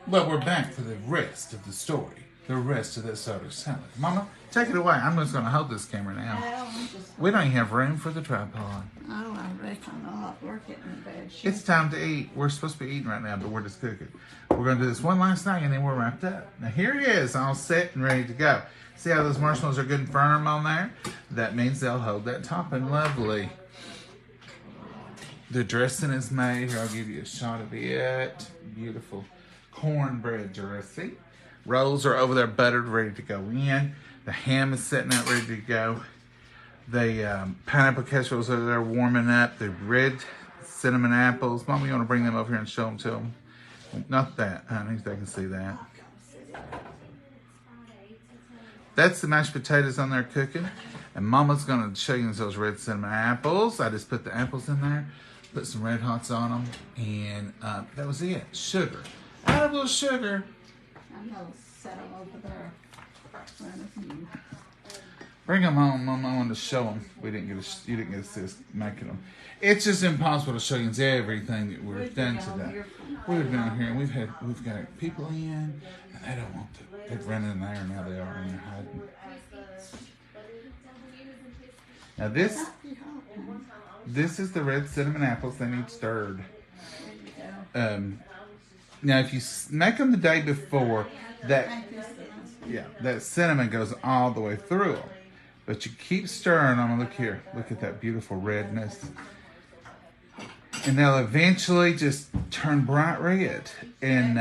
Well, we're back for the rest of the story. The rest of that sawdust salad. Mama, take it away. I'm just going to hold this camera now. We don't even have room for the tripod. Oh, I reckon not. We're getting in bad shape. It's time to eat. We're supposed to be eating right now, but we're just cooking. We're going to do this one last thing, and then we're wrapped up. Now, here he is, all set and ready to go. See how those marshmallows are good and firm on there? That means they'll hold that topping lovely. The dressing is made. Here, I'll give you a shot of it. Beautiful cornbread dressing. Rolls are over there buttered, ready to go in. The ham is sitting out, ready to go. The pineapple casseroles over there warming up. The red cinnamon apples. Mom, you want to bring them over here and show them to them? Not that, honey. They can see that. That's the mashed potatoes on there cooking. And Mama's going to show you those red cinnamon apples. I just put the apples in there. Put some Red Hots on them. And that was it. Sugar. Add a little sugar. I'm going to set them over there. Bring them home, Mama. I wanted to show them. You didn't get to see us making them. It's just impossible to show you everything that we've done today. We've been here and we've got people in, and they don't want to. They've run in there, and now they are in there hiding. Now this is the red cinnamon apples. They need stirred. Now if you make them the day before, that cinnamon goes all the way through them. But you keep stirring them. Look here. Look at that beautiful redness. And they'll eventually just turn bright red. And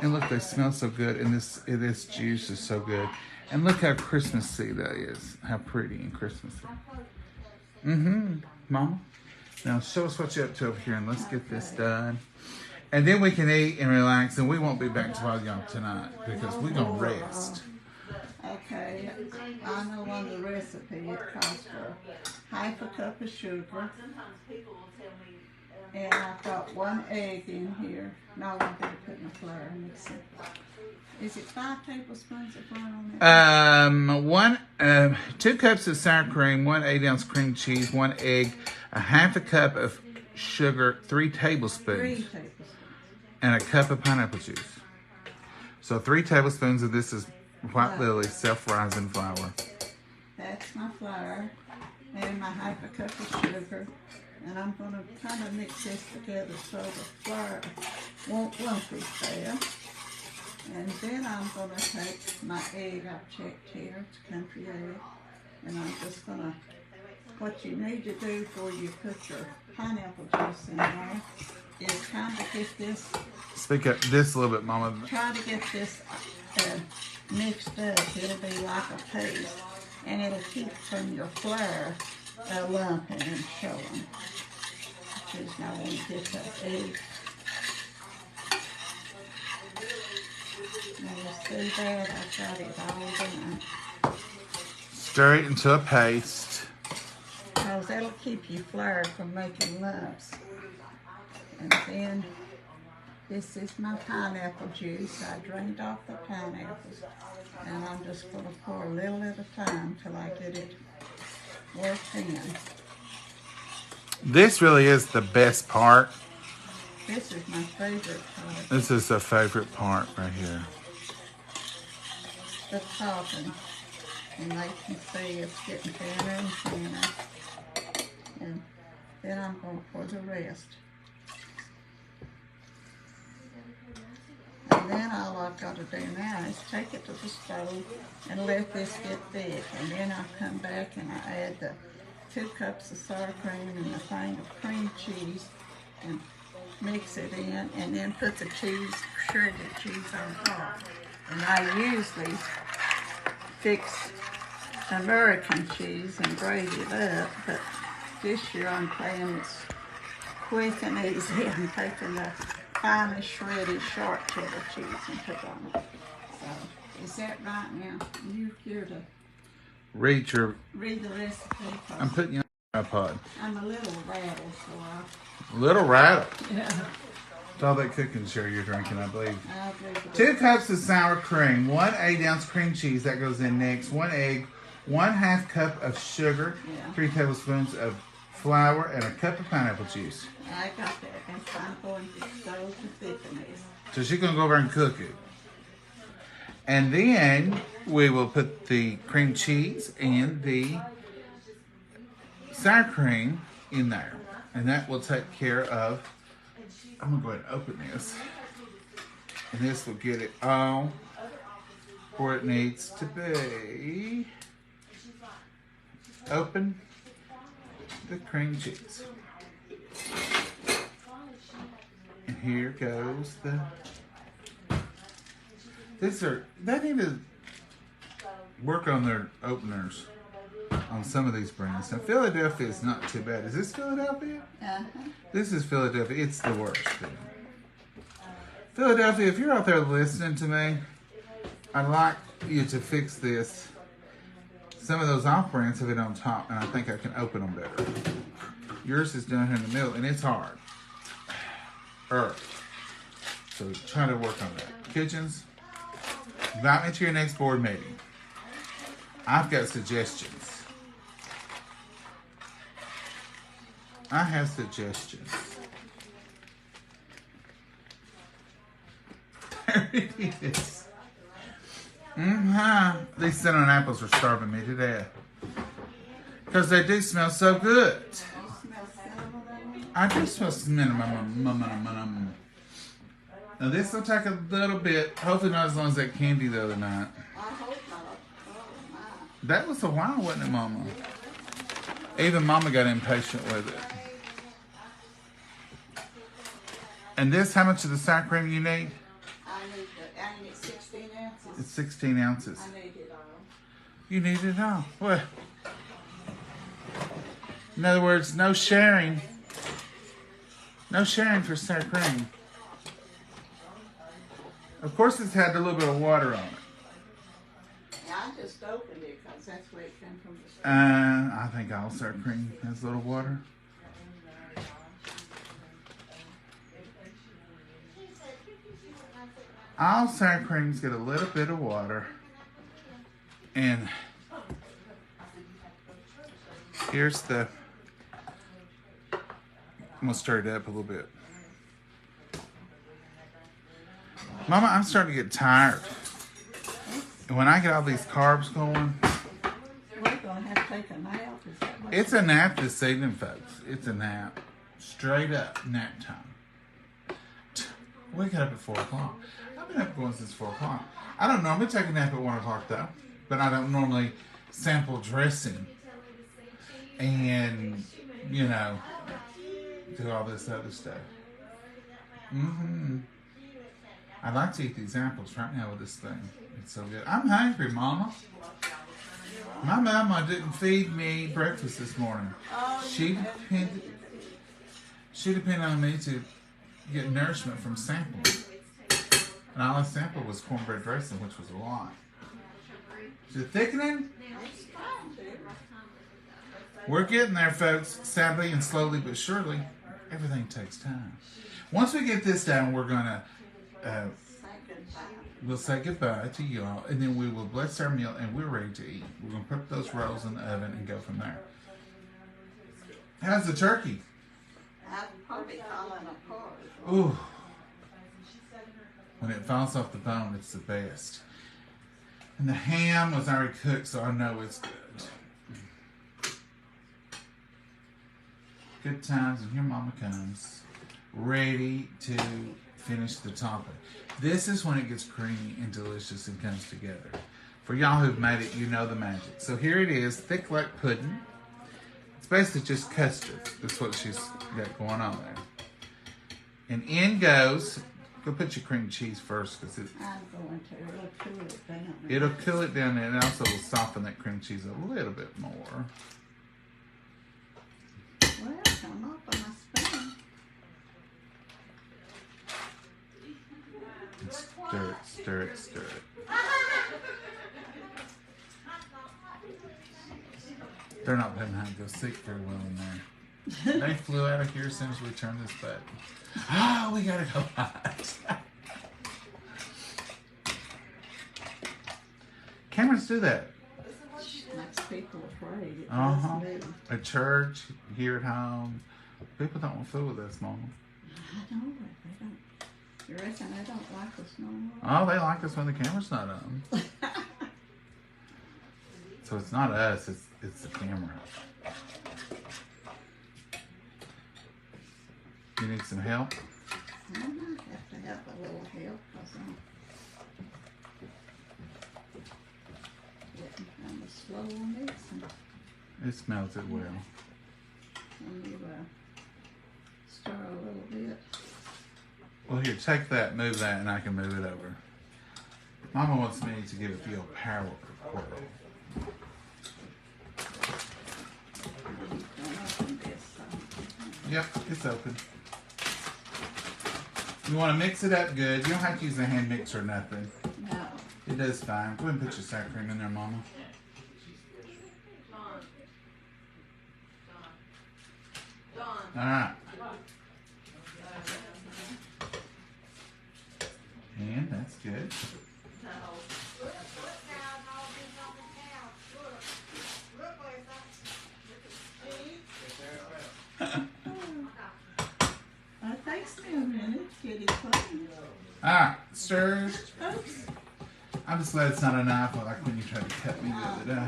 and look, they smell so good. And this juice is so good. And look how Christmassy that is. How pretty and Christmassy. Mama. Now show us what you're up to over here, and let's get this done. And then we can eat and relax, and we won't be back to bother y'all tonight because we're going to rest. Okay, I know on the recipe it calls for half a cup of sugar. And I've got 1 egg in here. No, I'm going to put my flour in it. Is it 5 tablespoons of flour on it? 2 cups of sour cream, 1 8-ounce cream cheese, 1 egg, a half a cup of sugar, 3 tablespoons. 3 tablespoons. And a cup of pineapple juice. So 3 tablespoons of this is White Lily self-rising flour. That's my flour and my half a cup of sugar. And I'm going to kind of mix this together so the flour won't lumpy there. And then I'm going to take my egg I've checked here. It's country egg. And I'm just going to, what you need to do before you put your pineapple juice in there is kind of get this. Speak up this a little bit, Mama. Try to get this mixed up. It'll be like a paste. And it'll keep from your flour lumping and showing. Because now when you get that egg. Now you see that? I've got it all done. Stir it into a paste. Because that'll keep your flour from making lumps. And then this is my pineapple juice. I drained off the pineapples. And I'm just going to pour a little at a time till I get it worked in. This really is the best part. This is my favorite part. This is the favorite part right here. The topping. And they can see it's getting thinner and thinner. And then I'm going to pour the rest. And then all I've got to do now is take it to the stove and let this get thick. And then I come back and I add the 2 cups of sour cream and a thing of cream cheese and mix it in, and then put the shredded cheese on top. And I usually fix American cheese and grate it up, but this year I'm playing it's quick and easy. I'm taking the finely shredded sharp cheddar cheese and put on it. So, is that right now? You're here to read the recipe. I'm putting you on a pod. I'm a little rattled, so Little rattled? yeah. It's all that cooking sugar you're drinking, I believe. 2 cups of sour cream, 1 8-ounce cream cheese, that goes in next, 1 egg, 1/2 cup of sugar, 3 tablespoons of flour, and a cup of pineapple juice. I got that. And I'm on the stove to thicken this. So she's going to go over and cook it. And then we will put the cream cheese and the sour cream in there. And that will take care of, I'm going to go ahead and open this. And this will get it all where it needs to be. Open the cream cheese. And here goes the... They need to work on their openers on some of these brands. Now, Philadelphia is not too bad. Is this Philadelphia? Uh-huh. This is Philadelphia. It's the worst thing. Philadelphia, if you're out there listening to me, I'd like you to fix this. Some of those off-brands have it on top, and I think I can open them better. Yours is down here in the middle, and it's hard. So try to work on that. Kitchens, invite me to your next board meeting. I've got suggestions. I have suggestions. There it is. These cinnamon apples are starving me to death. Because they do smell so good. I do smell cinnamon. Now this will take a little bit. Hopefully not as long as that candy the other night. I hope not. Oh, my. That was a while, wasn't it, Mama? Even Mama got impatient with it. And this, how much of the sour cream you need? I need 16 ounces. It's 16 ounces. I need it all. You need it all. Well, in other words, no sharing. No sharing for sour cream. Of course, it's had a little bit of water on it. Yeah, I just opened it because that's where it came from the store. I think all sour cream has a little water. All sour creams get a little bit of water. And here's the... I'm going to stir it up a little bit. Mama, I'm starting to get tired. And when I get all these carbs going... We're going to have to take a nap. Is that what It's a nap this evening, folks. It's a nap. Straight up nap time. We got up at 4 o'clock. I've been up going since 4 o'clock. I don't normally take a nap at 1 o'clock, though. But I don't normally sample dressing. And, you know, do all this other stuff. I'd like to eat these apples right now with this thing. It's so good. I'm hungry, Mama. My mama didn't feed me breakfast this morning. She depended on me to get nourishment from sampling. And all I sampled was cornbread dressing, which was a lot. Is it thickening? We're getting there, folks. Sadly and slowly but surely, everything takes time. Once we get this down, we're going to we'll say goodbye to y'all, and then we will bless our meal, and we're ready to eat. We're going to put those rolls in the oven and go from there. How's the turkey? I'm probably falling apart. Ooh. When it falls off the bone, it's the best. And the ham was already cooked, so I know it's good. Good times, and here Mama comes, ready to finish the topping. This is when it gets creamy and delicious and comes together. For y'all who've made it, you know the magic. So here it is, thick like pudding. It's basically just custard. That's what she's got going on there. And in goes, go put your cream cheese first, because I'm going to. It'll cool it down. It'll cool it down, and it also will soften that cream cheese a little bit more. Well, come up on my spoon. And stir it, stir it, stir it. They're not letting him go sick very well in there. They flew out of here as soon as we turned this button. Oh, we gotta go hot. Cameras do that. Makes people afraid. It does me. At church, here at home. People don't want to fool with us, Mama. I don't know. They don't. You reckon they don't like us no more? Oh, they like us when the camera's not on. So it's not us, it's the camera. You need some help? I might have to have a little help because I'm getting kind of slow on mixing. It smells it well. And you stir a little bit. Well, here, take that, move that, and I can move it over. Mama wants me to give it the old power whirl. Yep, it's open. You want to mix it up good. You don't have to use a hand mixer or nothing. No. It does fine. Go ahead and put your sour cream in there, Mama. Alright. And that's good. Takes me a minute to get it clean. Alright, stir. Oops. I'm just glad it's not a knife like when you tried to cut me the other day.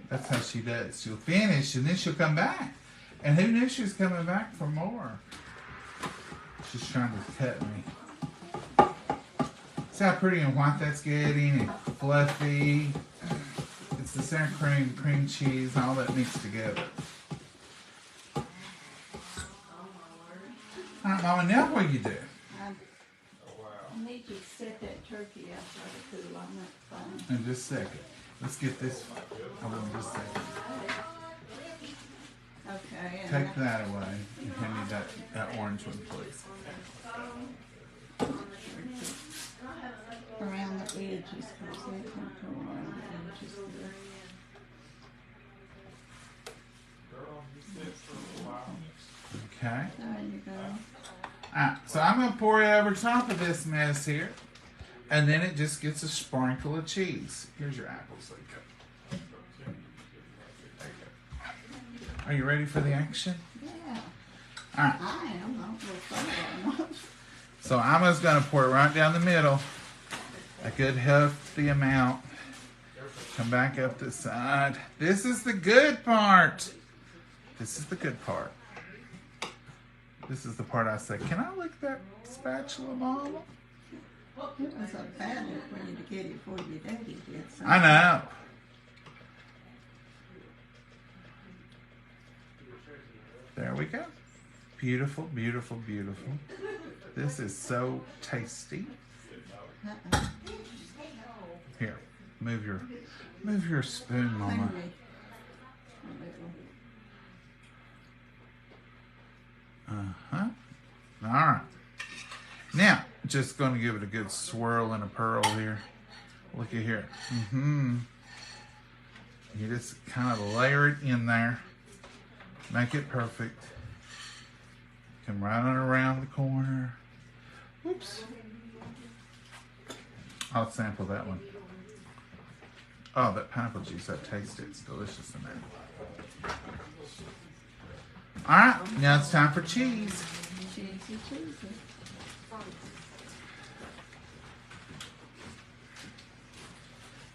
That's how she does. She'll finish and then she'll come back. And who knew she was coming back for more? She's trying to cut me. See how pretty and white that's getting and fluffy. It's the sour cream, cream cheese, all that mixed together. Alright, Mama, now what do you do? I need you to set that turkey out so to cool on that phone. In just a second. Let's get this. I will in just a second. Okay. And Take that away and hand me that orange one, please. around the edges because they can come around the edges there. Okay. There you go. Alright, so I'm going to pour it over top of this mess here. And then it just gets a sprinkle of cheese. Here's your apples. There you go. Are you ready for the action? Yeah. Alright. I am. I don't know if I'm not. So I'm just going to pour it right down the middle. A good healthy amount. Come back up the side. This is the good part. This is the good part. This is the part I say, can I lick that spatula, Mama? It was a battle for you to get it before your daddy did something. I know. There we go. Beautiful, beautiful, beautiful. This is so tasty. Here, move your spoon, Mama. Uh-huh. All right. Now, just going to give it a good swirl and a pearl here. Look at here. You just kind of layer it in there. Make it perfect. Come right on around the corner. Whoops. I'll sample that one. Oh, that pineapple juice, I taste it. It's delicious in there. All right, now it's time for cheese. Cheesy.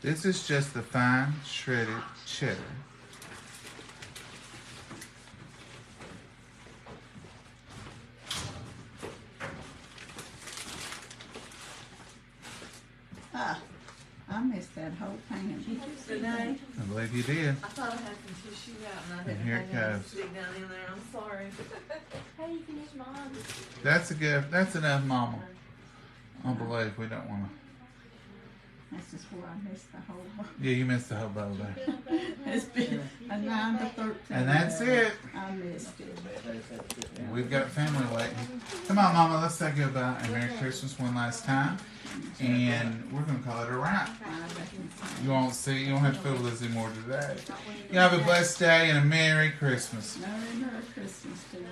This is just the fine shredded cheddar. I missed that whole pan. Did you see that? Today, I believe you did. I thought I had some tissue out and I And didn't here it think I goes. stick down in there. I'm sorry. Hey, you can use mine. That's enough, Mama. I believe we don't want to. This is where I missed the whole bowl. Yeah, you missed the whole bowl there. It's been a 9 to 13. And that's it. I missed it. We've got family waiting. Come on, Mama, let's say goodbye and Merry Christmas one last time. And we're going to call it a wrap. You won't have to feel Lizzie more today. You have a blessed day and a Merry Christmas. Merry Christmas to you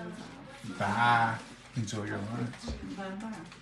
all. Bye. Enjoy your lunch. Bye-bye.